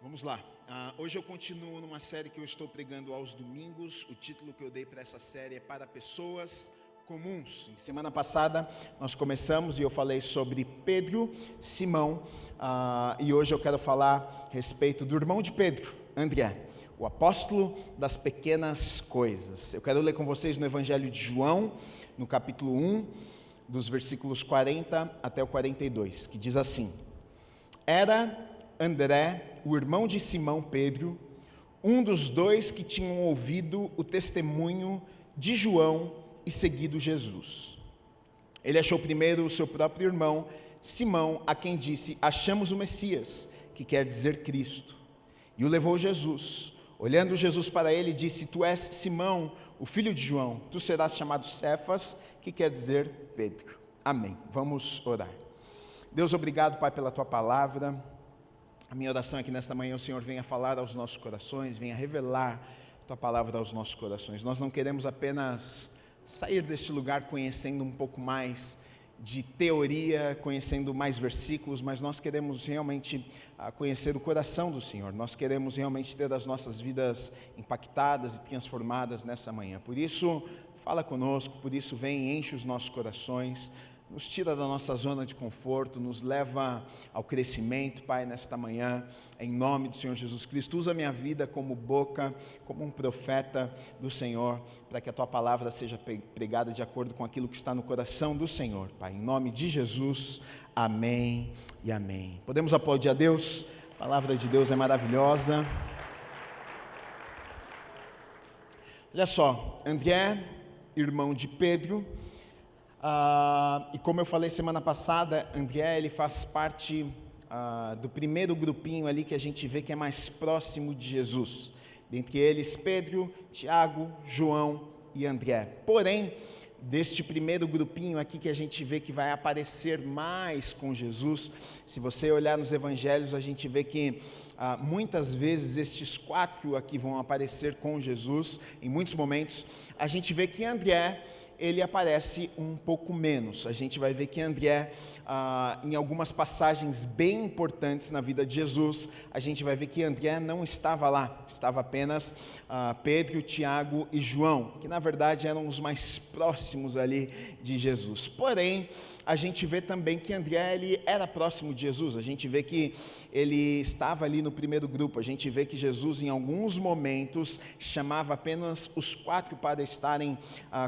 Vamos lá. Hoje eu continuo numa série que eu estou pregando aos domingos. O título que eu dei para essa série é Para Pessoas Comuns. Em semana passada nós começamos e eu falei sobre Pedro, Simão, e hoje eu quero falar a respeito do irmão de Pedro, André, o apóstolo das pequenas coisas. Eu quero ler com vocês no Evangelho de João, no capítulo 1, dos versículos 40 até o 42, que diz assim: Era André, o irmão de Simão Pedro, um dos dois que tinham ouvido o testemunho de João e seguido Jesus. Ele achou primeiro o seu próprio irmão, Simão, a quem disse: Achamos o Messias, que quer dizer Cristo. E o levou Jesus. Olhando Jesus para ele, disse: Tu és Simão, o filho de João. Tu serás chamado Cefas, que quer dizer Pedro. Amém. Vamos orar. Deus, obrigado, Pai, pela Tua palavra. A minha oração é que nesta manhã o Senhor venha falar aos nossos corações, venha revelar a Tua palavra aos nossos corações. Nós não queremos apenas sair deste lugar conhecendo um pouco mais de teoria, conhecendo mais versículos, mas nós queremos realmente conhecer o coração do Senhor. Nós queremos realmente ter as nossas vidas impactadas e transformadas nessa manhã. Por isso, fala conosco, por isso vem e enche os nossos corações. Nos tira da nossa zona de conforto, nos leva ao crescimento, Pai, nesta manhã, em nome do Senhor Jesus Cristo. Usa a minha vida como boca, como um profeta do Senhor, para que a Tua palavra seja pregada de acordo com aquilo que está no coração do Senhor, Pai. Em nome de Jesus, amém e amém. Podemos aplaudir a Deus? A palavra de Deus é maravilhosa. Olha só, André, irmão de Pedro. E como eu falei semana passada, André, ele faz parte do primeiro grupinho ali que a gente vê que é mais próximo de Jesus. Dentre eles, Pedro, Tiago, João e André. Porém, deste primeiro grupinho aqui que a gente vê que vai aparecer mais com Jesus, se você olhar nos evangelhos, a gente vê que muitas vezes estes quatro aqui vão aparecer com Jesus. Em muitos momentos, a gente vê que André, ele aparece um pouco menos. A gente vai ver que André, em algumas passagens bem importantes na vida de Jesus, a gente vai ver que André não estava lá, estava apenas Pedro, Tiago e João, que na verdade eram os mais próximos ali de Jesus. Porém, a gente vê também que André, ele era próximo de Jesus, a gente vê que ele estava ali no primeiro grupo, a gente vê que Jesus em alguns momentos chamava apenas os quatro para estarem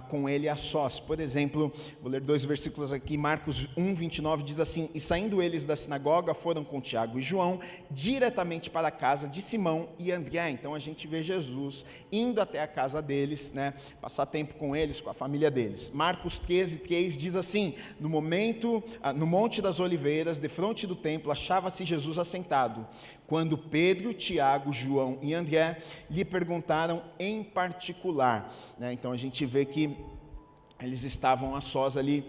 com ele a sós. Por exemplo, vou ler 2 versículos aqui, Marcos 1, 29 diz assim: E saindo eles da sinagoga, foram com Tiago e João diretamente para a casa de Simão e André. Então a gente vê Jesus indo até a casa deles, né, passar tempo com eles, com a família deles. Marcos 13, 3 diz assim: no Monte das Oliveiras, defronte do templo, achava-se Jesus assentado, quando Pedro, Tiago, João e André lhe perguntaram em particular, né? Então a gente vê que eles estavam a sós ali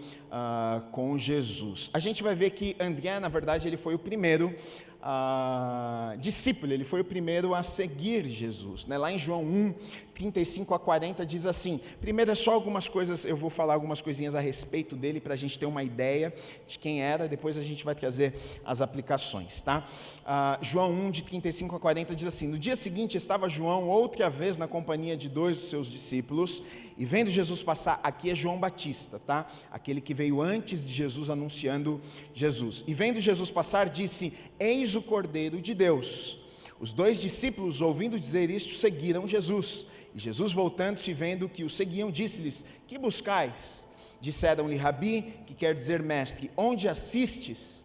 com Jesus. A gente vai ver que André, na verdade, ele foi o primeiro discípulo, ele foi o primeiro a seguir Jesus, né? Lá em João 1, 35 a 40 diz assim. Primeiro é só algumas coisas, eu vou falar algumas coisinhas a respeito dele para a gente ter uma ideia de quem era, depois a gente vai trazer as aplicações, tá? João 1, de 35 a 40 diz assim: No dia seguinte estava João outra vez na companhia de 2 dos seus discípulos, e vendo Jesus passar, aqui é João Batista, tá? Aquele que veio antes de Jesus anunciando Jesus. E vendo Jesus passar, disse: Eis o Cordeiro de Deus. Os 2 discípulos, ouvindo dizer isto, seguiram Jesus. E Jesus, voltando-se e vendo que o seguiam, disse-lhes: Que buscais? Disseram-lhe: Rabi, que quer dizer mestre, onde assistes?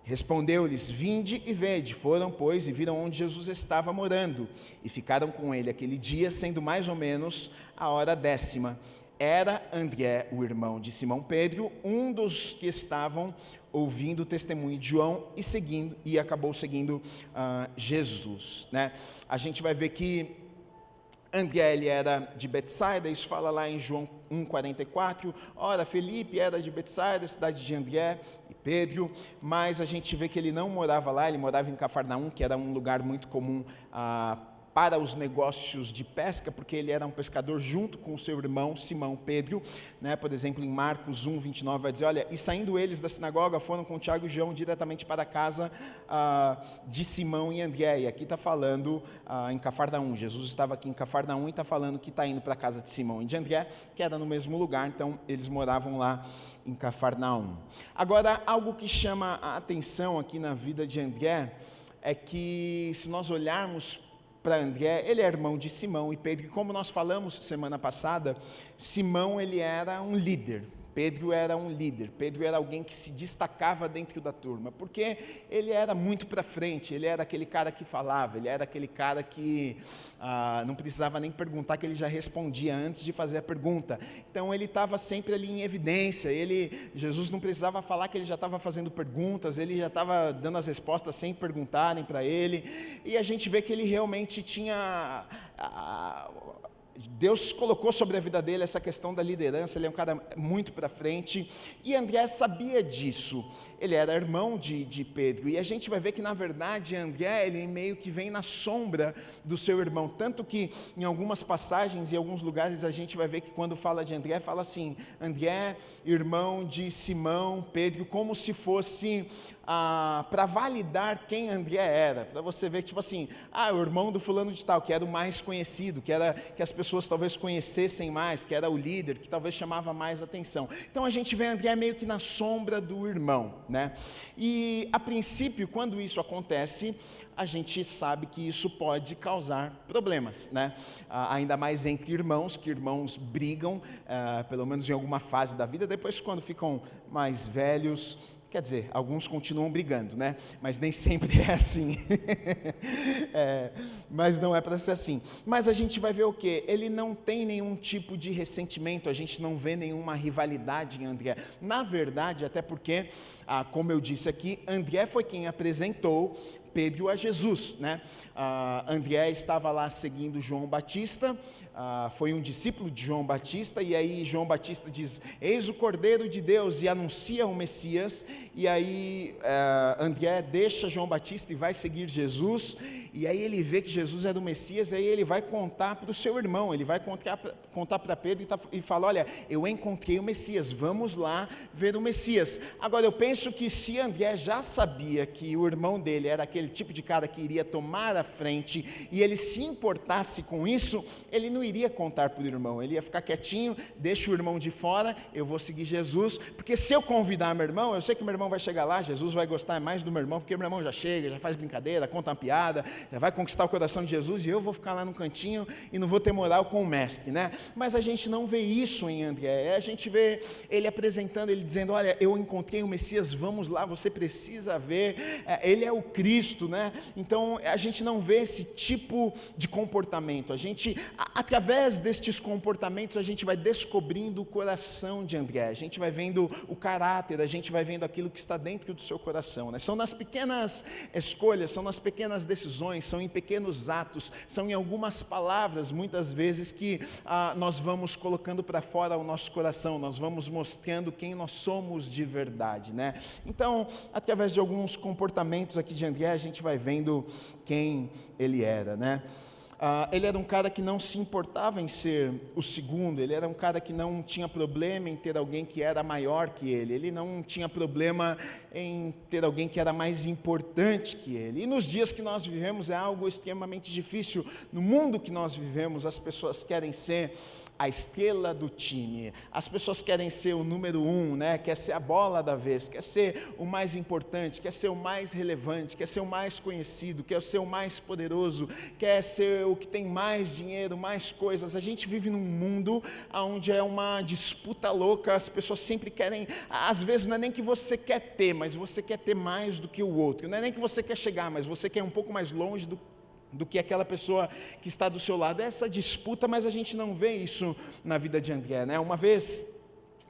Respondeu-lhes: Vinde e vede. Foram, pois, e viram onde Jesus estava morando, e ficaram com ele aquele dia, sendo mais ou menos a hora 10ª. Era André, o irmão de Simão Pedro, um dos que estavam ouvindo o testemunho de João e acabou seguindo Jesus, né? A gente vai ver que André, ele era de Betsaida, isso fala lá em João 1,44. Ora, Felipe era de Betsaida, cidade de André e Pedro, mas a gente vê que ele não morava lá, ele morava em Cafarnaum, que era um lugar muito comum para os negócios de pesca, porque ele era um pescador junto com o seu irmão Simão Pedro, né? Por exemplo, em Marcos 1, 29 vai dizer, olha, e saindo eles da sinagoga, foram com Tiago e João diretamente para a casa de Simão e André, e aqui está falando em Cafarnaum, Jesus estava aqui em Cafarnaum e está falando que está indo para a casa de Simão e de André, que era no mesmo lugar, então eles moravam lá em Cafarnaum. Agora, algo que chama a atenção aqui na vida de André, é que se nós olharmos para André, ele é irmão de Simão e Pedro, e como nós falamos semana passada, Simão ele era um líder, Pedro era um líder, Pedro era alguém que se destacava dentro da turma, porque ele era muito para frente, ele era aquele cara que falava, ele era aquele cara que não precisava nem perguntar, que ele já respondia antes de fazer a pergunta, então ele estava sempre ali em evidência, Jesus não precisava falar que ele já estava fazendo perguntas, ele já estava dando as respostas sem perguntarem para ele, e a gente vê que ele realmente tinha... Deus colocou sobre a vida dele essa questão da liderança, ele é um cara muito para frente, e André sabia disso, ele era irmão de Pedro, e a gente vai ver que na verdade André, ele meio que vem na sombra do seu irmão, tanto que em algumas passagens, em alguns lugares a gente vai ver que quando fala de André, fala assim, André, irmão de Simão, Pedro, como se fosse... para validar quem André era, para você ver, tipo assim, o irmão do fulano de tal, que era o mais conhecido, que as pessoas talvez conhecessem mais, que era o líder, que talvez chamava mais atenção. Então a gente vê André meio que na sombra do irmão, né? E a princípio, quando isso acontece, a gente sabe que isso pode causar problemas, né? Ainda mais entre irmãos, que irmãos brigam, pelo menos em alguma fase da vida, depois quando ficam mais velhos, quer dizer, alguns continuam brigando, né? Mas nem sempre é assim. Mas não é para ser assim. Mas a gente vai ver o quê? Ele não tem nenhum tipo de ressentimento, a gente não vê nenhuma rivalidade em André. Na verdade, até porque, como eu disse aqui, André foi quem apresentou Pedro a Jesus, né? André estava lá seguindo João Batista, foi um discípulo de João Batista, e aí João Batista diz, eis o Cordeiro de Deus, e anuncia o Messias, e aí André deixa João Batista e vai seguir Jesus, e aí ele vê que Jesus é do Messias, e aí ele vai contar para o seu irmão, ele vai contar para Pedro e fala, olha, eu encontrei o Messias, vamos lá ver o Messias. Agora eu penso que se André já sabia que o irmão dele era aquele tipo de cara que iria tomar a frente, e ele se importasse com isso, ele não iria contar para o irmão, ele ia ficar quietinho, deixa o irmão de fora, eu vou seguir Jesus, porque se eu convidar meu irmão, eu sei que meu irmão vai chegar lá, Jesus vai gostar mais do meu irmão, porque meu irmão já chega, já faz brincadeira, conta uma piada, já vai conquistar o coração de Jesus, e eu vou ficar lá no cantinho, e não vou ter moral com o mestre, né? Mas a gente não vê isso em André, a gente vê ele apresentando, ele dizendo, olha, eu encontrei o Messias, vamos lá, você precisa ver, ele é o Cristo, né? Então a gente não vê esse tipo de comportamento, através destes comportamentos, a gente vai descobrindo o coração de André, a gente vai vendo o caráter, a gente vai vendo aquilo que está dentro do seu coração, né? São nas pequenas escolhas, são nas pequenas decisões, são em pequenos atos, são em algumas palavras, muitas vezes, que nós vamos colocando para fora o nosso coração, nós vamos mostrando quem nós somos de verdade, né? Então, através de alguns comportamentos aqui de André, a gente vai vendo quem ele era, né? Ele era um cara que não se importava em ser o segundo, ele era um cara que não tinha problema em ter alguém que era maior que ele não tinha problema em ter alguém que era mais importante que ele, e nos dias que nós vivemos é algo extremamente difícil, no mundo que nós vivemos as pessoas querem ser a estrela do time, as pessoas querem ser o número 1, né? Quer ser a bola da vez, quer ser o mais importante, quer ser o mais relevante, quer ser o mais conhecido, quer ser o mais poderoso, quer ser o que tem mais dinheiro, mais coisas. A gente vive num mundo onde é uma disputa louca, as pessoas sempre querem, às vezes não é nem que você quer ter, mas você quer ter mais do que o outro, não é nem que você quer chegar, mas você quer um pouco mais longe do que aquela pessoa que está do seu lado, é essa disputa, mas a gente não vê isso na vida de André, né? Uma vez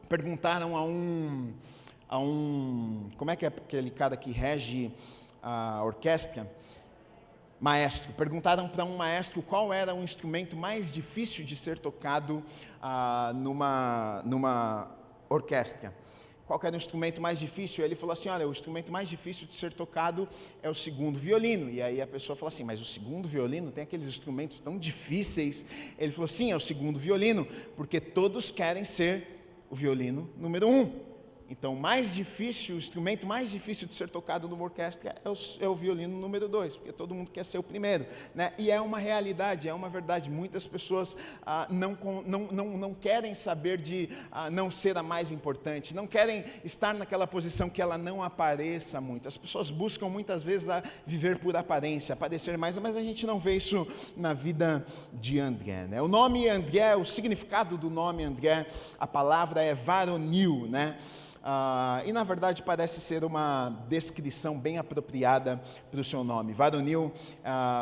perguntaram a um, como é que é aquele cara que rege a orquestra? Maestro, perguntaram para um maestro qual era o instrumento mais difícil de ser tocado numa orquestra. qual que era o instrumento mais difícil? Ele falou assim, olha, o instrumento mais difícil de ser tocado é o segundo violino. E aí a pessoa falou assim, mas o segundo violino tem aqueles instrumentos tão difíceis? Ele falou, sim, é o segundo violino, porque todos querem ser o violino número 1. Então, o instrumento mais difícil de ser tocado numa orquestra é o violino número 2, porque todo mundo quer ser o primeiro, né? E é uma realidade, é uma verdade. Muitas pessoas não querem saber de não ser a mais importante, não querem estar naquela posição que ela não apareça muito. As pessoas buscam muitas vezes viver por aparência, aparecer mais, mas a gente não vê isso na vida de André, né? O nome André, o significado do nome André, a palavra é varonil, né? E na verdade parece ser uma descrição bem apropriada para o seu nome. Varonil,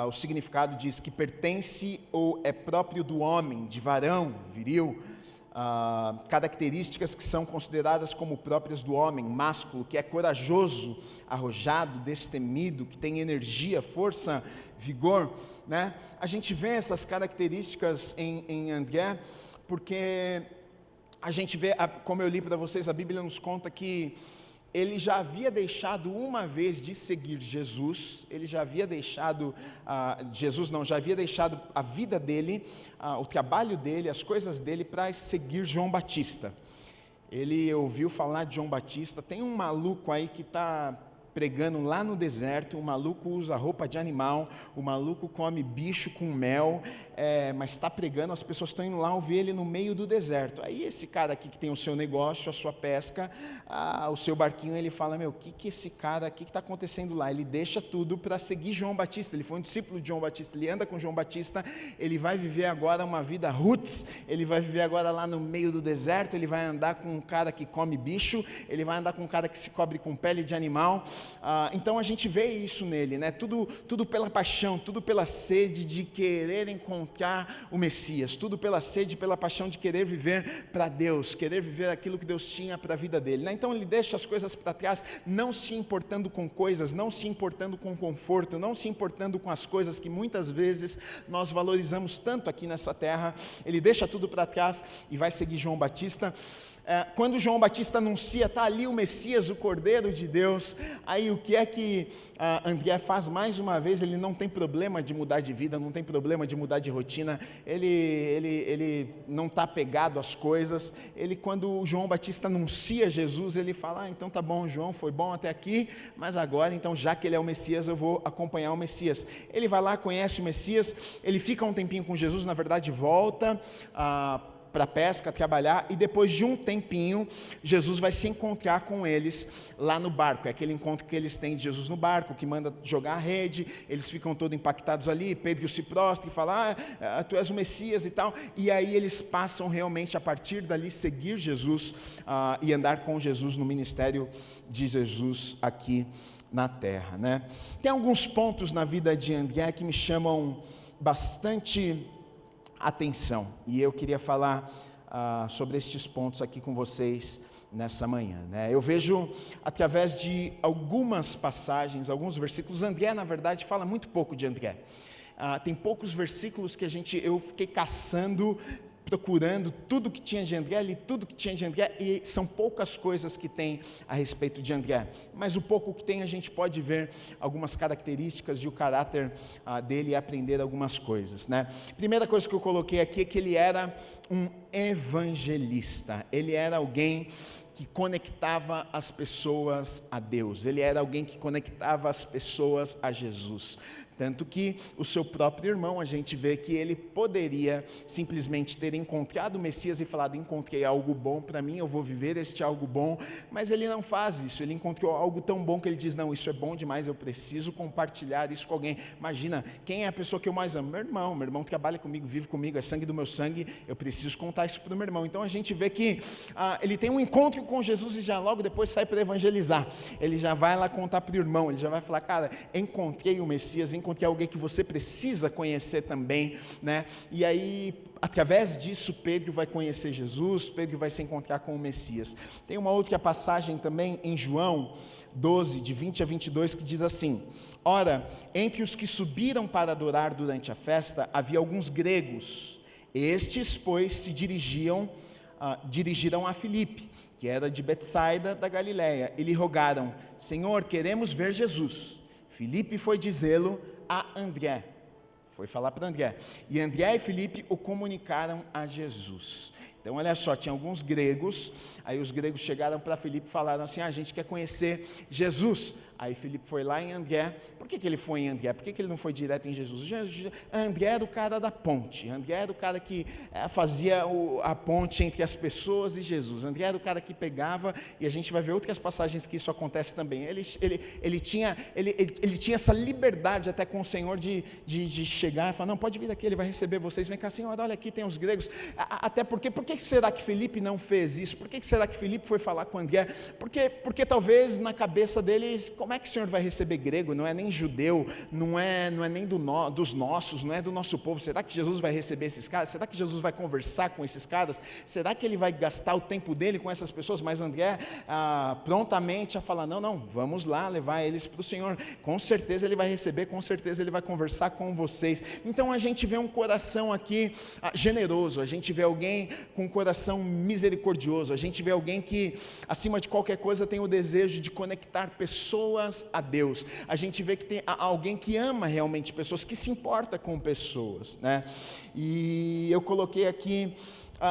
o significado diz que pertence ou é próprio do homem, de varão, viril. Características que são consideradas como próprias do homem, másculo, que é corajoso, arrojado, destemido, que tem energia, força, vigor, né? A gente vê essas características em André, porque a gente vê, como eu li para vocês, a Bíblia nos conta que ele já havia deixado uma vez de seguir Jesus, ele já havia deixado, já havia deixado a vida dele, o trabalho dele, as coisas dele para seguir João Batista. Ele ouviu falar de João Batista, tem um maluco aí que está pregando lá no deserto, o maluco usa roupa de animal, o maluco come bicho com mel, mas está pregando, as pessoas estão indo lá ouvir ele no meio do deserto. Aí esse cara aqui que tem o seu negócio, a sua pesca, o seu barquinho, ele fala, o que esse cara, o que está acontecendo lá? Ele deixa tudo para seguir João Batista, ele foi um discípulo de João Batista, ele anda com João Batista, ele vai viver agora uma vida roots, ele vai viver agora lá no meio do deserto, ele vai andar com um cara que come bicho, ele vai andar com um cara que se cobre com pele de animal. Então a gente vê isso nele, né? Tudo pela paixão, tudo pela sede de querer encontrar o Messias, tudo pela sede, pela paixão de querer viver para Deus, querer viver aquilo que Deus tinha para a vida dele, né? Então ele deixa as coisas para trás, não se importando com coisas, não se importando com conforto, não se importando com as coisas que muitas vezes nós valorizamos tanto aqui nessa terra. Ele deixa tudo para trás e vai seguir João Batista. Quando João Batista anuncia, está ali o Messias, o Cordeiro de Deus, aí o que é que André faz mais uma vez? Ele não tem problema de mudar de vida, não tem problema de mudar de rotina, ele não está apegado às coisas. Quando João Batista anuncia Jesus, ele fala, então tá bom, João, foi bom até aqui, mas agora, então, já que ele é o Messias, eu vou acompanhar o Messias. Ele vai lá, conhece o Messias, ele fica um tempinho com Jesus, na verdade volta para a pesca, trabalhar, e depois de um tempinho, Jesus vai se encontrar com eles lá no barco. É aquele encontro que eles têm de Jesus no barco, que manda jogar a rede, eles ficam todos impactados ali, Pedro se prostra e fala, tu és o Messias e tal, e aí eles passam realmente, a partir dali, seguir Jesus e andar com Jesus no ministério de Jesus aqui na terra, né? Tem alguns pontos na vida de André que me chamam bastante atenção, e eu queria falar sobre estes pontos aqui com vocês nessa manhã, né? Eu vejo através de algumas passagens, alguns versículos. André, na verdade, fala muito pouco de André. Tem poucos versículos que eu fiquei caçando, procurando tudo que tinha de André, li tudo que tinha de André, e são poucas coisas que tem a respeito de André, mas o pouco que tem a gente pode ver algumas características de o caráter dele e aprender algumas coisas, né? Primeira coisa que eu coloquei aqui é que ele era um evangelista, ele era alguém que conectava as pessoas a Deus, ele era alguém que conectava as pessoas a Jesus. Tanto que o seu próprio irmão, a gente vê que ele poderia simplesmente ter encontrado o Messias e falado, encontrei algo bom para mim, eu vou viver este algo bom, mas ele não faz isso. Ele encontrou algo tão bom que ele diz, não, isso é bom demais, eu preciso compartilhar isso com alguém. Imagina, quem é a pessoa que eu mais amo? Meu irmão trabalha comigo, vive comigo, é sangue do meu sangue, eu preciso contar isso para o meu irmão. Então a gente vê que ele tem um encontro com Jesus e já logo depois sai para evangelizar. Ele já vai lá contar para o irmão, ele já vai falar, cara, encontrei o Messias, encontrei alguém que você precisa conhecer também, né? E aí, através disso, Pedro vai conhecer Jesus, Pedro vai se encontrar com o Messias. Tem uma outra passagem também em João 12, de 20 a 22, que diz assim, ora, entre os que subiram para adorar durante a festa, havia alguns gregos. Estes, pois, se dirigiram a Filipe, que era de Betsaida da Galileia, e lhe rogaram: Senhor, queremos ver Jesus. Filipe foi dizê-lo a André. Foi falar para André. E André e Filipe o comunicaram a Jesus. Então, olha só, tinha alguns gregos, aí os gregos chegaram para Filipe e falaram assim: a gente quer conhecer Jesus. Aí Filipe foi lá em André. Por que ele foi em André? Por que ele não foi direto em Jesus? André era o cara da ponte. André era o cara que fazia a ponte entre as pessoas e Jesus. André era o cara que pegava, e a gente vai ver outras passagens que isso acontece também. Ele tinha essa liberdade até com o Senhor de chegar e falar: não, pode vir aqui, ele vai receber vocês. Vem cá, Senhor, olha aqui, tem os gregos. Até porque, por que será que Filipe não fez isso? Por que será que Filipe foi falar com André? Porque talvez na cabeça deles: como é que o Senhor vai receber grego? Não é nem judeu, não é nem dos nossos, não é do nosso povo. Será que Jesus vai receber esses caras? Será que Jesus vai conversar com esses caras? Será que ele vai gastar o tempo dele com essas pessoas? Mas André prontamente a falar: não, vamos lá levar eles para o Senhor. Com certeza ele vai receber, com certeza ele vai conversar com vocês. Então a gente vê um coração aqui generoso, a gente vê alguém com um coração misericordioso, a gente vê alguém que, acima de qualquer coisa, tem o desejo de conectar pessoas a Deus. A gente vê que tem alguém que ama realmente pessoas, que se importa com pessoas, né? E eu coloquei aqui: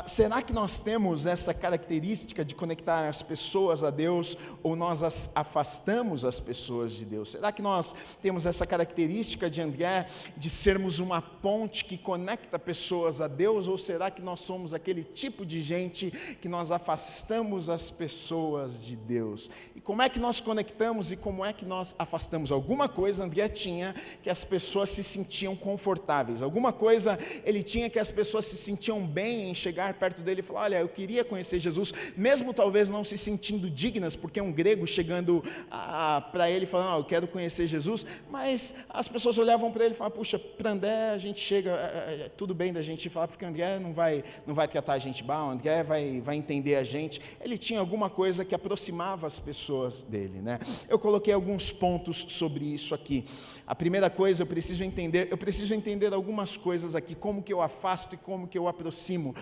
será que nós temos essa característica de conectar as pessoas a Deus, ou nós afastamos as pessoas de Deus? Será que nós temos essa característica de André, de sermos uma ponte que conecta pessoas a Deus, ou será que nós somos aquele tipo de gente que nós afastamos as pessoas de Deus? E como é que nós conectamos e como é que nós afastamos? Alguma coisa André tinha que as pessoas se sentiam confortáveis, alguma coisa ele tinha que as pessoas se sentiam bem em chegar perto dele e falar: olha, eu queria conhecer Jesus, mesmo talvez não se sentindo dignas, porque um grego chegando para ele falando: eu quero conhecer Jesus, mas as pessoas olhavam para ele e falavam: puxa, para André a gente chega, tudo bem da gente falar, porque André não vai tratar a gente mal, André vai entender a gente. Ele tinha alguma coisa que aproximava as pessoas dele, né? Eu coloquei alguns pontos sobre isso aqui. A primeira coisa, eu preciso entender algumas coisas aqui, como que eu afasto e como que eu aproximo.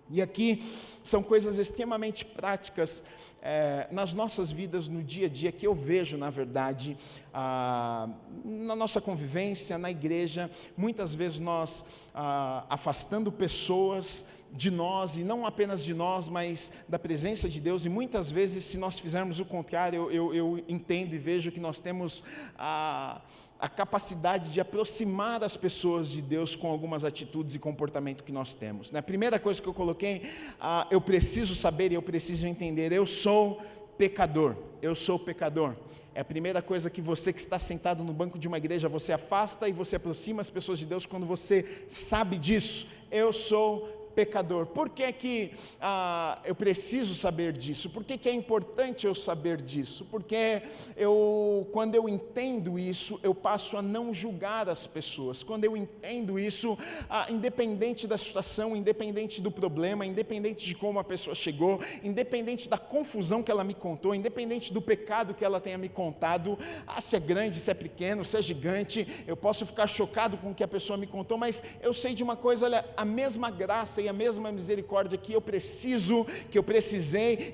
E aqui são coisas extremamente práticas nas nossas vidas, no dia a dia, que eu vejo, na verdade, na nossa convivência, na igreja. Muitas vezes nós afastando pessoas de nós, e não apenas de nós, mas da presença de Deus. E muitas vezes, se nós fizermos o contrário, eu entendo e vejo que nós temos a capacidade de aproximar as pessoas de Deus com algumas atitudes e comportamento que nós temos, né? A primeira coisa que eu coloquei: eu preciso saber e eu preciso entender, eu sou pecador. É a primeira coisa que você que está sentado no banco de uma igreja, você afasta e você aproxima as pessoas de Deus quando você sabe disso. Eu sou pecador. Por que que eu preciso saber disso? Por que que é importante eu saber disso? Porque quando eu entendo isso, eu passo a não julgar as pessoas. Quando eu entendo isso, independente da situação, independente do problema, independente de como a pessoa chegou, independente da confusão que ela me contou, independente do pecado que ela tenha me contado, se é grande, se é pequeno, se é gigante, eu posso ficar chocado com o que a pessoa me contou, mas eu sei de uma coisa: olha, a mesma graça e a mesma misericórdia que eu precisei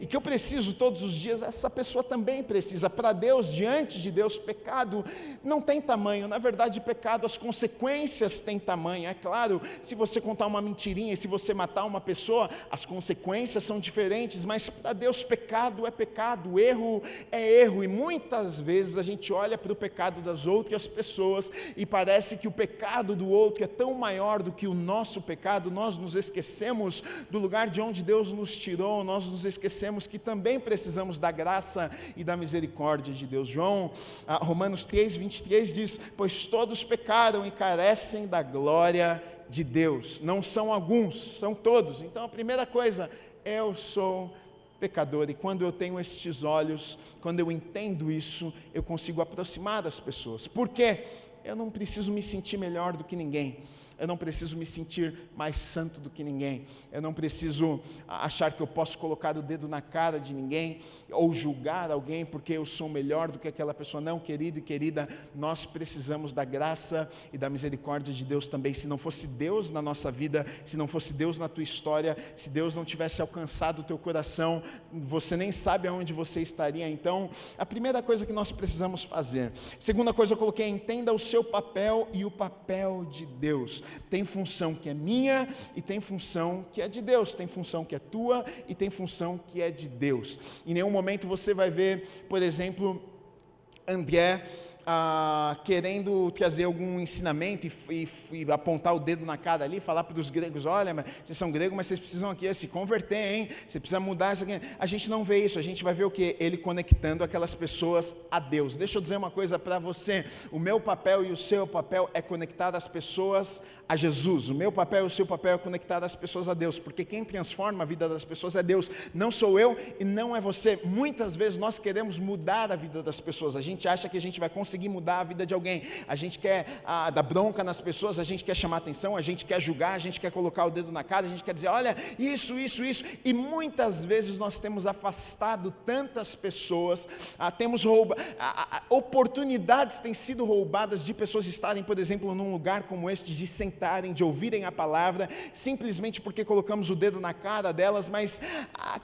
e que eu preciso todos os dias, essa pessoa também precisa. Para Deus, diante de Deus, pecado não tem tamanho. Na verdade, pecado, as consequências têm tamanho. É claro, se você contar uma mentirinha, se você matar uma pessoa, as consequências são diferentes, mas para Deus pecado é pecado, erro é erro. E muitas vezes a gente olha para o pecado das outras pessoas e parece que o pecado do outro é tão maior do que o nosso pecado. Nós nos esquecemos do lugar de onde Deus nos tirou, nós nos esquecemos que também precisamos da graça e da misericórdia de Deus. Romanos 3:23 diz: pois todos pecaram e carecem da glória de Deus. Não são alguns, são todos. Então a primeira coisa: eu sou pecador, e quando eu tenho estes olhos, quando eu entendo isso, eu consigo aproximar das pessoas. Por quê? Eu não preciso me sentir melhor do que ninguém. eu não preciso me sentir mais santo do que ninguém, eu não preciso achar que eu posso colocar o dedo na cara de ninguém, ou julgar alguém porque eu sou melhor do que aquela pessoa. Não, querido e querida, nós precisamos da graça e da misericórdia de Deus também. Se não fosse Deus na nossa vida, se não fosse Deus na tua história, se Deus não tivesse alcançado o teu coração, você nem sabe aonde você estaria. Então, a primeira coisa que nós precisamos fazer. Segunda coisa eu coloquei: entenda o seu papel e o papel de Deus. Tem função que é minha e tem função que é de Deus, tem função que é tua e tem função que é de Deus. Em nenhum momento você vai ver, por exemplo, André querendo trazer algum ensinamento e apontar o dedo na cara ali, falar para os gregos: olha, vocês são gregos, mas vocês precisam aqui se converter, hein? Você precisa mudar isso aqui. A gente não vê isso, a gente vai ver o quê? Ele conectando aquelas pessoas a Deus. Deixa eu dizer uma coisa para você: o meu papel e o seu papel é conectar as pessoas a Jesus. O meu papel e o seu papel é conectar as pessoas a Deus, porque quem transforma a vida das pessoas é Deus, não sou eu e não é você. Muitas vezes nós queremos mudar a vida das pessoas, a gente acha que a gente vai conseguir mudar a vida de alguém, a gente quer dar bronca nas pessoas, a gente quer chamar atenção, a gente quer julgar, a gente quer colocar o dedo na cara, a gente quer dizer: olha, isso, e muitas vezes nós temos afastado tantas pessoas, oportunidades têm sido roubadas de pessoas estarem, por exemplo, num lugar como este, de sentarem, de ouvirem a palavra, simplesmente porque colocamos o dedo na cara delas. Mas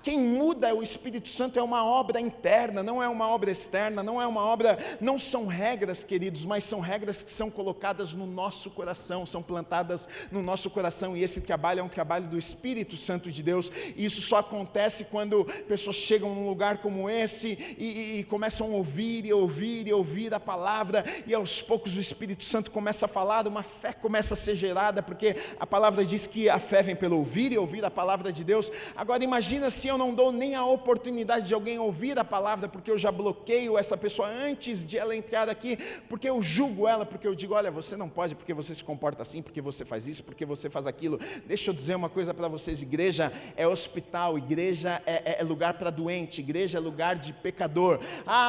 quem muda é o Espírito Santo, é uma obra interna, não é uma obra externa, não são regras, queridos, mas são regras que são colocadas no nosso coração, são plantadas no nosso coração, e esse trabalho é um trabalho do Espírito Santo de Deus, e isso só acontece quando pessoas chegam num lugar como esse e começam a ouvir a palavra, e aos poucos o Espírito Santo começa a falar, uma fé começa a ser gerada, porque a palavra diz que a fé vem pelo ouvir e ouvir a palavra de Deus. Agora imagina se eu não dou nem a oportunidade de alguém ouvir a palavra, porque eu já bloqueio essa pessoa antes de ela entrar aqui, porque eu julgo ela, porque eu digo: olha, você não pode, porque você se comporta assim, porque você faz isso, porque você faz aquilo. Deixa eu dizer uma coisa para vocês: igreja é hospital, igreja é lugar para doente, igreja é lugar de pecador.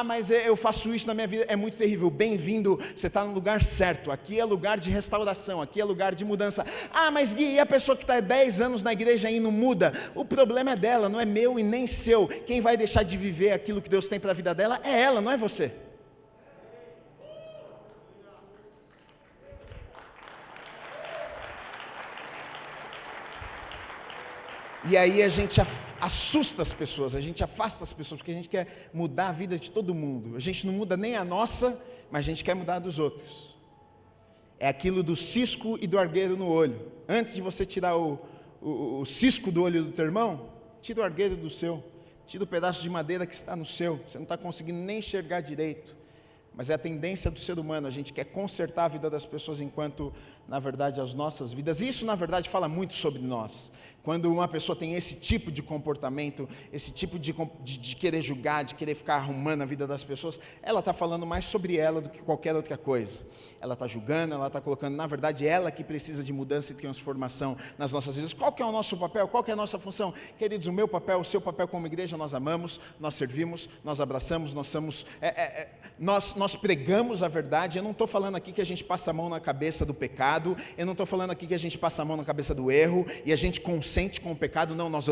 Mas eu faço isso na minha vida, é muito terrível. Bem-vindo, você está no lugar certo, aqui é lugar de restauração, aqui é lugar de mudança. Mas Gui, e a pessoa que está há 10 anos na igreja e não muda? O problema é dela, não é meu e nem seu. Quem vai deixar de viver aquilo que Deus tem para a vida dela é ela, não é você. E aí a gente assusta as pessoas, a gente afasta as pessoas, porque a gente quer mudar a vida de todo mundo. A gente não muda nem a nossa, mas a gente quer mudar a dos outros. É aquilo do cisco e do argueiro no olho. Antes de você tirar o cisco do olho do teu irmão, tira o argueiro do seu, tira o pedaço de madeira que está no seu. Você não está conseguindo nem enxergar direito. Mas é a tendência do ser humano, a gente quer consertar a vida das pessoas, enquanto, na verdade, as nossas vidas, e isso, na verdade, fala muito sobre nós. Quando uma pessoa tem esse tipo de comportamento, esse tipo de querer julgar, de querer ficar arrumando a vida das pessoas, ela está falando mais sobre ela do que qualquer outra coisa. Ela está julgando, ela está colocando, na verdade, ela que precisa de mudança e transformação nas nossas vidas. Qual que é o nosso papel? Qual que é a nossa função? Queridos, o meu papel, o seu papel como igreja: nós amamos, nós servimos, nós abraçamos, nós somos, nós pregamos a verdade. Eu não estou falando aqui que a gente passa a mão na cabeça do pecado, eu não estou falando aqui que a gente passa a mão na cabeça do erro, e a gente consente com o pecado. Não, nós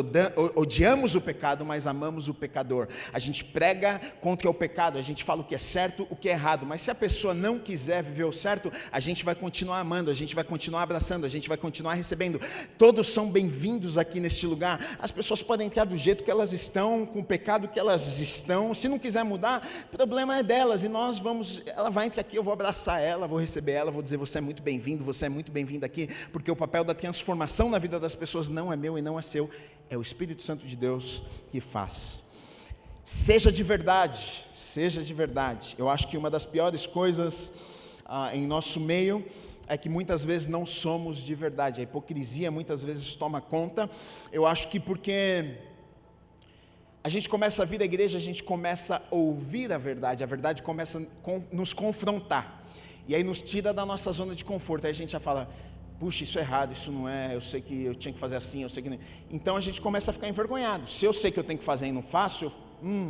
odiamos o pecado, mas amamos o pecador. A gente prega contra o pecado, a gente fala o que é certo, o que é errado, mas se a pessoa não quiser viver o certo, a gente vai continuar amando, a gente vai continuar abraçando, a gente vai continuar recebendo. Todos são bem-vindos aqui neste lugar. As pessoas podem entrar do jeito que elas estão, com o pecado que elas estão. Se não quiser mudar, o problema é delas, e nós vamos, ela vai entrar aqui, eu vou abraçar ela, vou receber ela, vou dizer: você é muito bem-vindo, você é muito bem-vinda aqui, porque o papel da transformação na vida das pessoas não é meu e não é seu, é o Espírito Santo de Deus que faz. Seja de verdade, seja de verdade. Eu acho que uma das piores coisas em nosso meio é que muitas vezes não somos de verdade. A hipocrisia muitas vezes toma conta. Eu acho que porque a gente começa a vir à igreja, a gente começa a ouvir a verdade começa a nos confrontar, e aí nos tira da nossa zona de conforto. Aí a gente já fala: puxa, isso é errado, isso não é, eu sei que eu tinha que fazer assim, eu sei que não. Então a gente começa a ficar envergonhado. Se eu sei que eu tenho que fazer e não faço,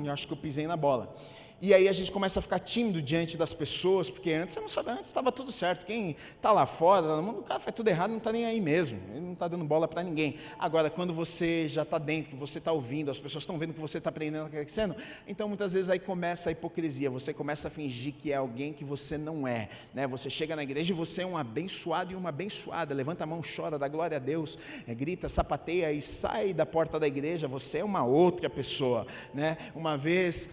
eu acho que eu pisei na bola. E aí a gente começa a ficar tímido diante das pessoas, porque antes você não sabia, antes estava tudo certo. Quem está lá fora, no mundo, o cara faz tudo errado, não está nem aí mesmo. Ele não está dando bola para ninguém. Agora, quando você já está dentro, que você está ouvindo, as pessoas estão vendo que você está aprendendo, crescendo, então muitas vezes aí começa a hipocrisia, você começa a fingir que é alguém que você não é, né? Você chega na igreja e você é um abençoado e uma abençoada, levanta a mão, chora, dá glória a Deus, grita, sapateia e sai da porta da igreja, você é uma outra pessoa, né? Uma vez,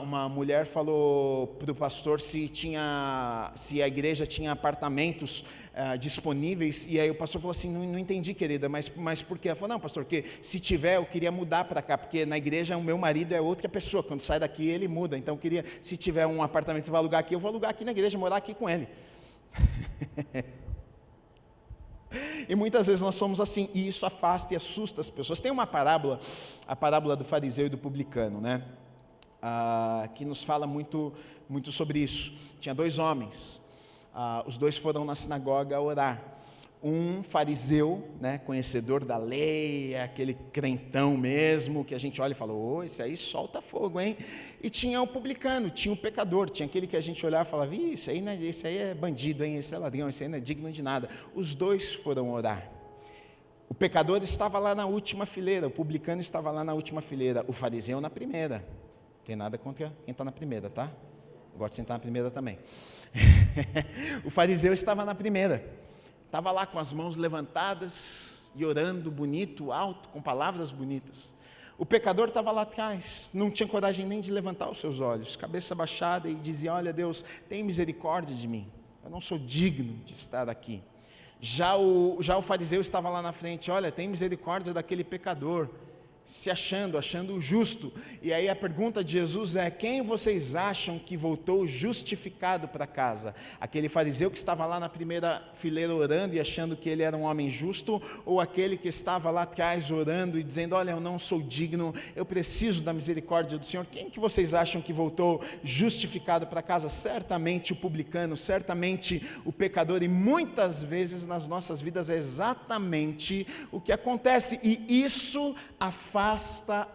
uma mulher falou para o pastor se a igreja tinha apartamentos disponíveis, e aí o pastor falou assim, não entendi, querida, mas por quê? Ela falou, não, pastor, porque se tiver, eu queria mudar para cá, porque na igreja o meu marido é outra pessoa, quando sai daqui ele muda, então eu queria, se tiver um apartamento para alugar aqui, eu vou alugar aqui na igreja, morar aqui com ele. E muitas vezes nós somos assim, e isso afasta e assusta as pessoas. Tem uma parábola, a parábola do fariseu e do publicano, né? Que nos fala muito sobre isso. Tinha dois homens, os dois foram na sinagoga orar. Um fariseu, né, conhecedor da lei, aquele crentão mesmo, que a gente olha e fala, esse aí solta fogo, hein? E tinha o publicano, tinha o pecador, tinha aquele que a gente olhava e falava, esse aí é bandido, hein? Esse é ladrão, esse aí não é digno de nada. Os dois foram orar. O pecador estava lá na última fileira, o publicano estava lá na última fileira, o fariseu na primeira. Não tem nada contra quem está na primeira, tá? Eu gosto de sentar na primeira também. O fariseu estava na primeira. Estava lá com as mãos levantadas e orando bonito, alto, com palavras bonitas. O pecador estava lá atrás, não tinha coragem nem de levantar os seus olhos, cabeça baixada, e dizia, olha Deus, tem misericórdia de mim, eu não sou digno de estar aqui. Já o fariseu estava lá na frente, olha, tem misericórdia daquele pecador, se achando justo. E aí a pergunta de Jesus é, quem vocês acham que voltou justificado para casa? Aquele fariseu que estava lá na primeira fileira orando e achando que ele era um homem justo, ou aquele que estava lá atrás orando e dizendo, olha, eu não sou digno, eu preciso da misericórdia do Senhor? Quem que vocês acham que voltou justificado para casa? Certamente o publicano, certamente o pecador, e muitas vezes nas nossas vidas é exatamente o que acontece, e isso afasta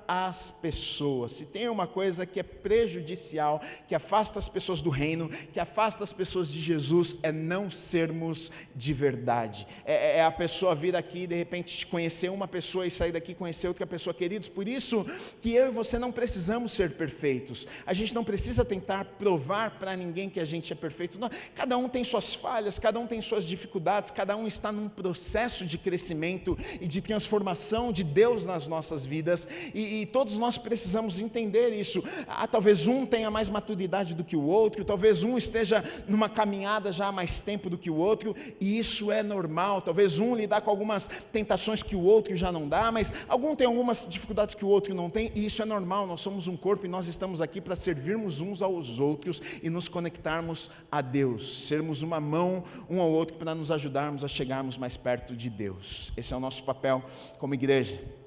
as pessoas. Se tem uma coisa que é prejudicial, que afasta as pessoas do reino, que afasta as pessoas de Jesus, é não sermos de verdade. É a pessoa vir aqui e de repente conhecer uma pessoa e sair daqui e conhecer outra pessoa. Queridos, por isso que eu e você não precisamos ser perfeitos. A gente não precisa tentar provar para ninguém que a gente é perfeito. Não, cada um tem suas falhas, cada um tem suas dificuldades, cada um está num processo de crescimento e de transformação de Deus nas nossas vidas, e todos nós precisamos entender isso. Talvez um tenha mais maturidade do que o outro, talvez um esteja numa caminhada já há mais tempo do que o outro, e isso é normal. Talvez um lidar com algumas tentações que o outro já não dá, mas algum tem algumas dificuldades que o outro não tem, e isso é normal. Nós somos um corpo e nós estamos aqui para servirmos uns aos outros e nos conectarmos a Deus, sermos uma mão um ao outro para nos ajudarmos a chegarmos mais perto de Deus. Esse é o nosso papel como igreja.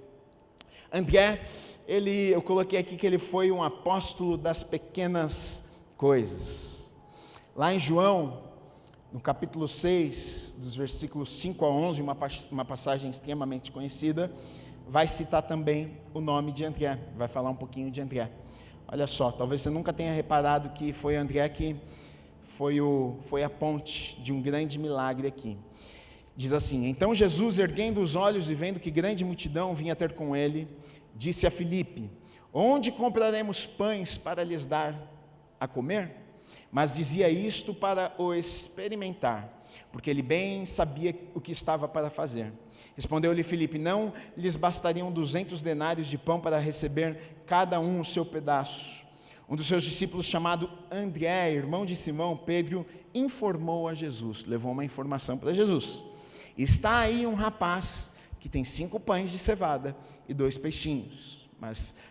André, eu coloquei aqui que ele foi um apóstolo das pequenas coisas. Lá em João, no capítulo 6, dos versículos 5 a 11, uma passagem extremamente conhecida, vai citar também o nome de André, vai falar um pouquinho de André. Olha só, talvez você nunca tenha reparado que foi André que foi a ponte de um grande milagre aqui. Diz assim, então Jesus, erguendo os olhos e vendo que grande multidão vinha ter com ele, disse a Filipe, onde compraremos pães para lhes dar a comer? Mas dizia isto para o experimentar, porque ele bem sabia o que estava para fazer. Respondeu-lhe Filipe, não lhes bastariam 200 denários de pão para receber cada um o seu pedaço? Um dos seus discípulos, chamado André, irmão de Simão, Pedro, informou a Jesus, levou uma informação para Jesus. Está aí um rapaz que tem 5 pães de cevada e 2 peixinhos.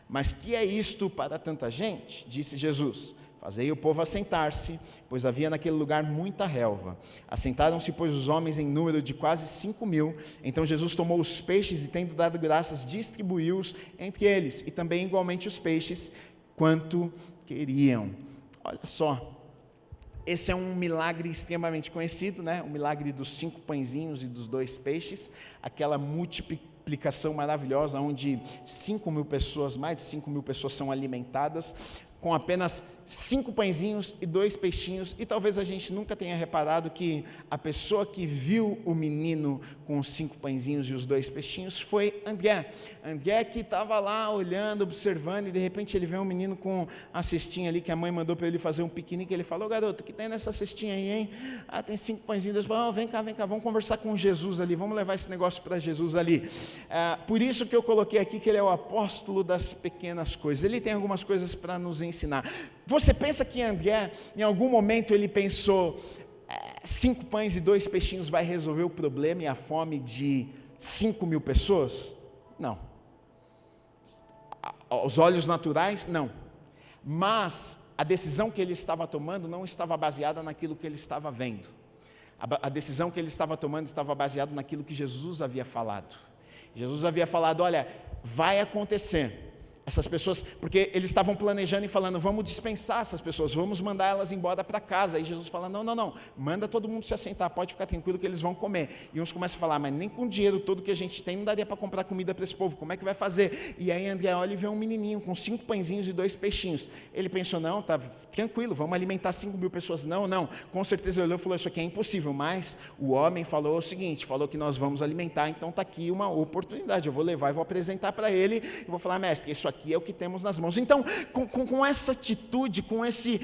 Mas que é isto para tanta gente? Disse Jesus. Fazei o povo assentar-se, pois havia naquele lugar muita relva. Assentaram-se, pois, os homens em número de quase 5.000. Então Jesus tomou os peixes e, tendo dado graças, distribuiu-os entre eles, e também igualmente os peixes, quanto queriam. Olha só. Esse é um milagre extremamente conhecido, né? O milagre dos 5 pãezinhos e dos 2 peixes, aquela multiplicação maravilhosa, onde 5.000 pessoas, mais de 5.000 pessoas são alimentadas com apenas 5 pãezinhos e 2 peixinhos, e talvez a gente nunca tenha reparado que a pessoa que viu o menino com os 5 pãezinhos e os 2 peixinhos foi André. André que estava lá olhando, observando, e de repente ele vê um menino com a cestinha ali, que a mãe mandou para ele fazer um piquenique. Ele falou: garoto, o que tem nessa cestinha aí, hein? Tem 5 pãezinhos. Deus falou: vem cá, vamos conversar com Jesus ali, vamos levar esse negócio para Jesus ali. Por isso que eu coloquei aqui que ele é o apóstolo das pequenas coisas. Ele tem algumas coisas para nos ensinar. Você pensa que André, em algum momento ele pensou, 5 pães e 2 peixinhos vai resolver o problema e a fome de 5.000 pessoas? Não. Aos olhos naturais, não. Mas a decisão que ele estava tomando não estava baseada naquilo que ele estava vendo. A decisão que ele estava tomando estava baseada naquilo que Jesus havia falado. Jesus havia falado: olha, vai acontecer. Essas pessoas, porque eles estavam planejando e falando: vamos dispensar essas pessoas, vamos mandar elas embora para casa. E Jesus fala: não, manda todo mundo se assentar, pode ficar tranquilo que eles vão comer. E uns começam a falar: mas nem com o dinheiro todo que a gente tem não daria para comprar comida para esse povo, como é que vai fazer? E aí André olha e vê um menininho com 5 pãezinhos e 2 peixinhos. Ele pensou: não, tá tranquilo, vamos alimentar 5.000 pessoas. Não, com certeza ele olhou e falou: isso aqui é impossível. Mas o homem falou o seguinte, falou que nós vamos alimentar, então está aqui uma oportunidade, eu vou levar e vou apresentar para ele, e vou falar: mestre, isso aqui é o que temos nas mãos. Então, com essa atitude, com esse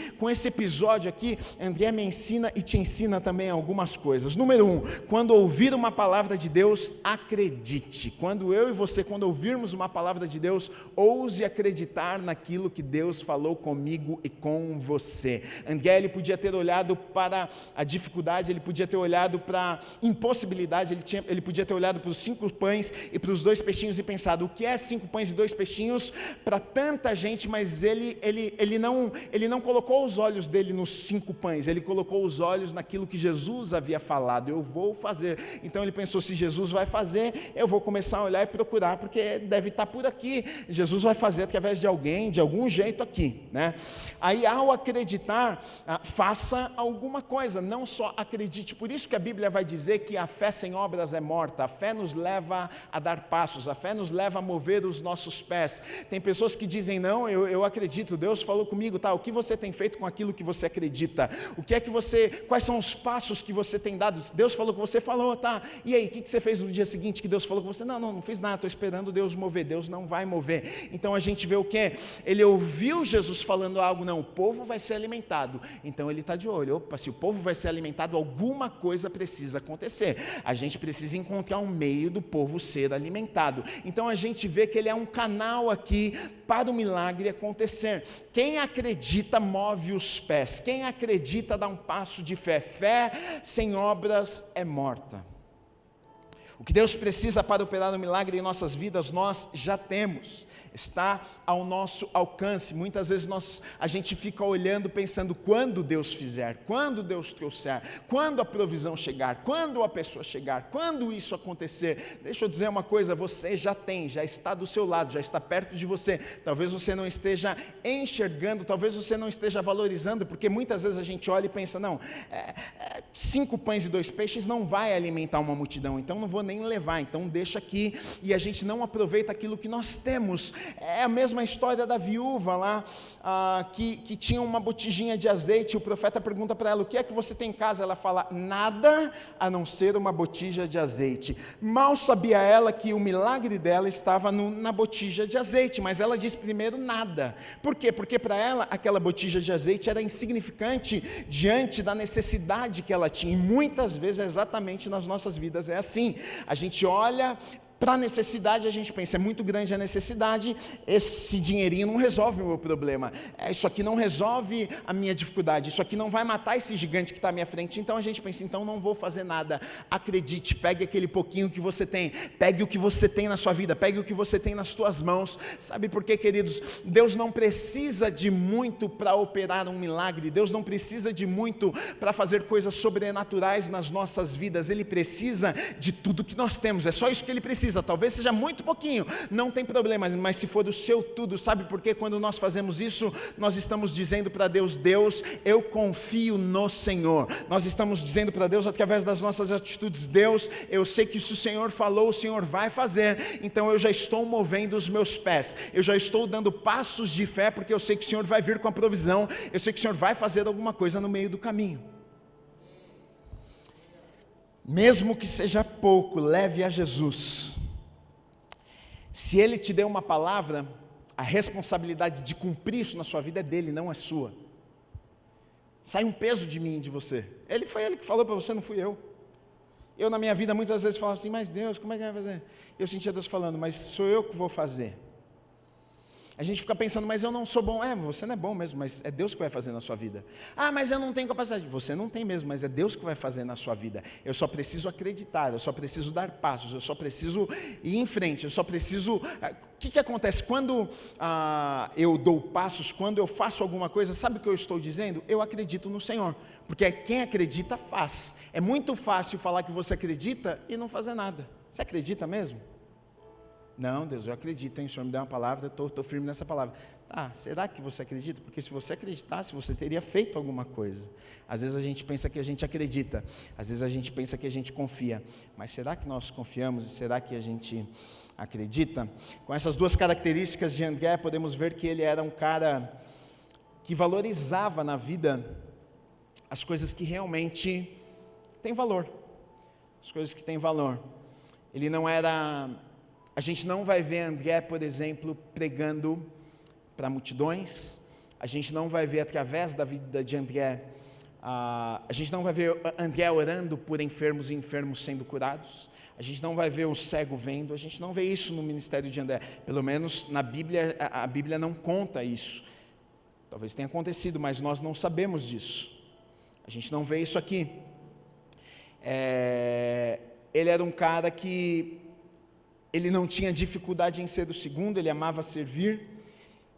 episódio aqui, André me ensina e te ensina também algumas coisas. Número 1, quando ouvir uma palavra de Deus, acredite. Quando eu e você, quando ouvirmos uma palavra de Deus, ouse acreditar naquilo que Deus falou comigo e com você. André, ele podia ter olhado para a dificuldade, ele podia ter olhado para a impossibilidade, ele podia ter olhado para os 5 pães e para os 2 peixinhos e pensado: o que é 5 pães e 2 peixinhos para tanta gente? Mas ele não colocou os olhos dele nos 5 pães, ele colocou os olhos naquilo que Jesus havia falado: eu vou fazer. Então ele pensou: se Jesus vai fazer, eu vou começar a olhar e procurar, porque deve estar por aqui, Jesus vai fazer através de alguém, de algum jeito aqui, né? Aí, ao acreditar, faça alguma coisa, não só acredite. Por isso que a Bíblia vai dizer que a fé sem obras é morta. A fé nos leva a dar passos, a fé nos leva a mover os nossos pés. Tem pessoas que dizem: não, eu acredito, Deus falou comigo, tá? O que você tem feito com aquilo que você acredita? Quais são os passos que você tem dado? Deus falou que você falou, tá? E aí, o que você fez no dia seguinte que Deus falou com você? Não fiz nada, estou esperando Deus mover. Deus não vai mover. Então a gente vê o quê? Ele ouviu Jesus falando algo: não, o povo vai ser alimentado. Então ele está de olho: opa, se o povo vai ser alimentado, alguma coisa precisa acontecer. A gente precisa encontrar um meio do povo ser alimentado. Então a gente vê que ele é um canal aqui para o milagre acontecer. Quem acredita move os pés. Quem acredita dá um passo de fé. Fé sem obras é morta. O que Deus precisa para operar o milagre em nossas vidas, nós já temos. Está ao nosso alcance. Muitas vezes a gente fica olhando, pensando: quando Deus fizer, quando Deus trouxer, quando a provisão chegar, quando a pessoa chegar, quando isso acontecer. Deixa eu dizer uma coisa: você já tem, já está do seu lado, já está perto de você. Talvez você não esteja enxergando, talvez você não esteja valorizando, porque muitas vezes a gente olha e pensa: não, 5 pães e 2 peixes não vai alimentar uma multidão, então não vou nem levar, então deixa aqui. E a gente não aproveita aquilo que nós temos. É a mesma história da viúva lá, que tinha uma botijinha de azeite. O profeta pergunta para ela: o que é que você tem em casa? Ela fala: nada a não ser uma botija de azeite. Mal sabia ela que o milagre dela estava na botija de azeite, mas ela diz primeiro nada. Por quê? Porque para ela aquela botija de azeite era insignificante diante da necessidade que ela tinha. E muitas vezes exatamente nas nossas vidas é assim. A gente olha para a necessidade, a gente pensa: é muito grande a necessidade, esse dinheirinho não resolve o meu problema, isso aqui não resolve a minha dificuldade, isso aqui não vai matar esse gigante que está à minha frente. Então a gente pensa: então não vou fazer nada. Acredite, pegue aquele pouquinho que você tem, pegue o que você tem na sua vida, pegue o que você tem nas suas mãos. Sabe por quê, queridos? Deus não precisa de muito para operar um milagre. Deus não precisa de muito para fazer coisas sobrenaturais nas nossas vidas. Ele precisa de tudo que nós temos, é só isso que Ele precisa. precisa, talvez seja muito pouquinho, não tem problema, mas se for o seu tudo, sabe por quê? Quando nós fazemos isso, nós estamos dizendo para Deus: Deus, eu confio no Senhor. Nós estamos dizendo para Deus através das nossas atitudes: Deus, eu sei que se o Senhor falou, o Senhor vai fazer, então eu já estou movendo os meus pés, eu já estou dando passos de fé, porque eu sei que o Senhor vai vir com a provisão, eu sei que o Senhor vai fazer alguma coisa no meio do caminho. Mesmo que seja pouco, leve a Jesus. Se Ele te deu uma palavra, a responsabilidade de cumprir isso na sua vida é dele, não é sua. Sai um peso de mim e de você. Foi Ele que falou para você, não fui eu. Eu na minha vida muitas vezes falava assim: mas Deus, como é que vai fazer? Eu sentia Deus falando: mas sou eu que vou fazer. A gente fica pensando: mas eu não sou bom. Você não é bom mesmo, mas é Deus que vai fazer na sua vida. Mas eu não tenho capacidade. Você não tem mesmo, mas é Deus que vai fazer na sua vida. Eu só preciso acreditar, eu só preciso dar passos, eu só preciso ir em frente, eu só preciso... O que acontece? Quando eu dou passos, quando eu faço alguma coisa, sabe o que eu estou dizendo? Eu acredito no Senhor, porque quem acredita faz. É muito fácil falar que você acredita e não fazer nada. Você acredita mesmo? Não, Deus, eu acredito, hein? O Senhor me deu uma palavra, eu estou firme nessa palavra. Será que você acredita? Porque se você acreditasse, você teria feito alguma coisa. Às vezes a gente pensa que a gente acredita, às vezes a gente pensa que a gente confia, mas será que nós confiamos e será que a gente acredita? Com essas duas características de André, podemos ver que ele era um cara que valorizava na vida as coisas que realmente têm valor, as coisas que têm valor. Ele não era... A gente não vai ver André, por exemplo, pregando para multidões. A gente não vai ver através da vida de André, a gente não vai ver André orando por enfermos e enfermos sendo curados. A gente não vai ver o cego vendo. A gente não vê isso no ministério de André. Pelo menos na Bíblia, a Bíblia não conta isso. Talvez tenha acontecido, mas nós não sabemos disso. A gente não vê isso aqui. Ele era um cara que... Ele não tinha dificuldade em ser o segundo, ele amava servir.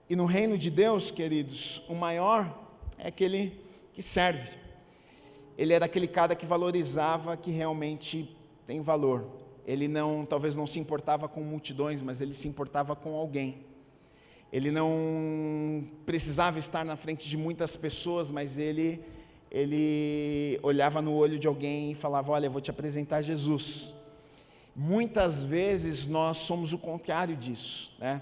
E no reino de Deus, queridos, o maior é aquele que serve. Ele era aquele cara que valorizava, que realmente tem valor. Ele talvez não se importava com multidões, mas ele se importava com alguém. Ele não precisava estar na frente de muitas pessoas, mas ele olhava no olho de alguém e falava: olha, eu vou te apresentar Jesus. Muitas vezes nós somos o contrário disso, né?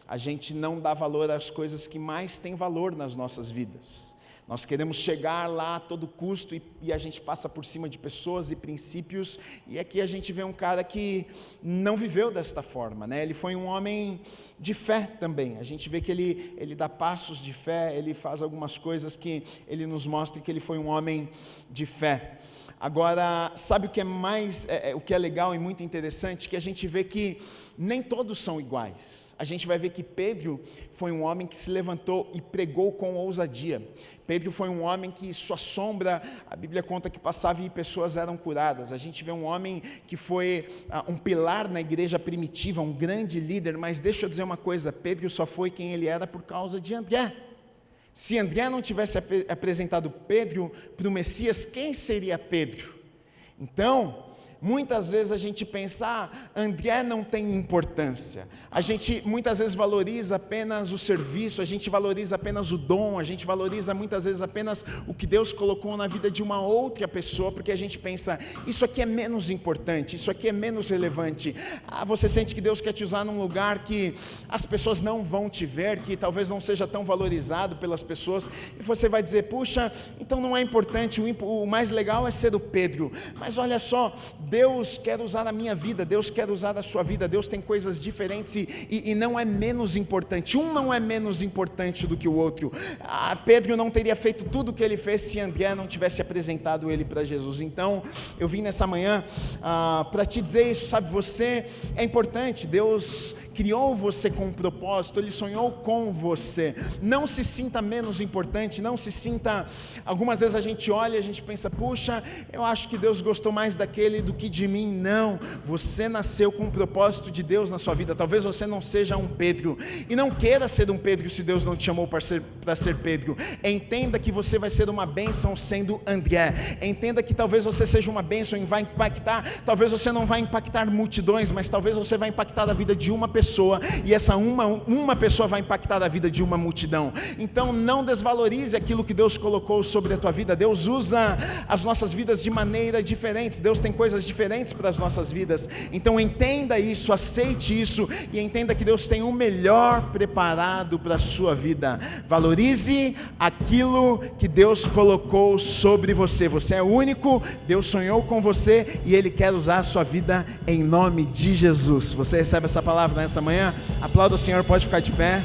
A gente não dá valor às coisas que mais têm valor nas nossas vidas. Nós queremos chegar lá a todo custo e a gente passa por cima de pessoas e princípios, e aqui a gente vê um cara que não viveu desta forma, né? Ele foi um homem de fé também. A gente vê que ele dá passos de fé, ele faz algumas coisas que ele nos mostra que ele foi um homem de fé. Agora, sabe o que é mais, o que é legal e muito interessante? Que a gente vê que nem todos são iguais. A gente vai ver que Pedro foi um homem que se levantou e pregou com ousadia. Pedro foi um homem que sua sombra, a Bíblia conta que passava e pessoas eram curadas. A gente vê um homem que foi um pilar na igreja primitiva, um grande líder, mas deixa eu dizer uma coisa, Pedro só foi quem ele era por causa de André. Se André não tivesse apresentado Pedro para o Messias, quem seria Pedro? Então, muitas vezes a gente pensa: André não tem importância. A gente muitas vezes valoriza apenas o serviço, a gente valoriza apenas o dom, a gente valoriza muitas vezes apenas o que Deus colocou na vida de uma outra pessoa, porque a gente pensa: isso aqui é menos importante, isso aqui é menos relevante. Você sente que Deus quer te usar num lugar que as pessoas não vão te ver, que talvez não seja tão valorizado pelas pessoas, e você vai dizer: puxa, então não é importante, o mais legal é ser o Pedro. Mas olha só, Deus quer usar a minha vida, Deus quer usar a sua vida, Deus tem coisas diferentes e não é menos importante, um não é menos importante do que o outro. Pedro não teria feito tudo o que ele fez se André não tivesse apresentado ele para Jesus. Então, eu vim nessa manhã para te dizer isso, sabe, você é importante, Deus criou você com um propósito, Ele sonhou com você. Não se sinta menos importante, não se sinta... Algumas vezes a gente olha e a gente pensa, puxa, eu acho que Deus gostou mais daquele do que de mim. Não, você nasceu com um propósito de Deus na sua vida. Talvez você não seja um Pedro, e não queira ser um Pedro se Deus não te chamou para ser Pedro. Entenda que você vai ser uma bênção sendo André. Entenda que talvez você seja uma bênção e vai impactar, talvez você não vai impactar multidões, mas talvez você vai impactar a vida de uma pessoa, e essa uma pessoa vai impactar a vida de uma multidão. Então não desvalorize aquilo que Deus colocou sobre a tua vida. Deus usa as nossas vidas de maneira diferentes, Deus tem coisas diferentes para as nossas vidas. Então entenda isso, aceite isso, e entenda que Deus tem o melhor preparado para a sua vida. Valorize aquilo que Deus colocou sobre você. Você é único, Deus sonhou com você e Ele quer usar a sua vida em nome de Jesus. Você recebe essa palavra nessa manhã? Aplauda o Senhor, pode ficar de pé.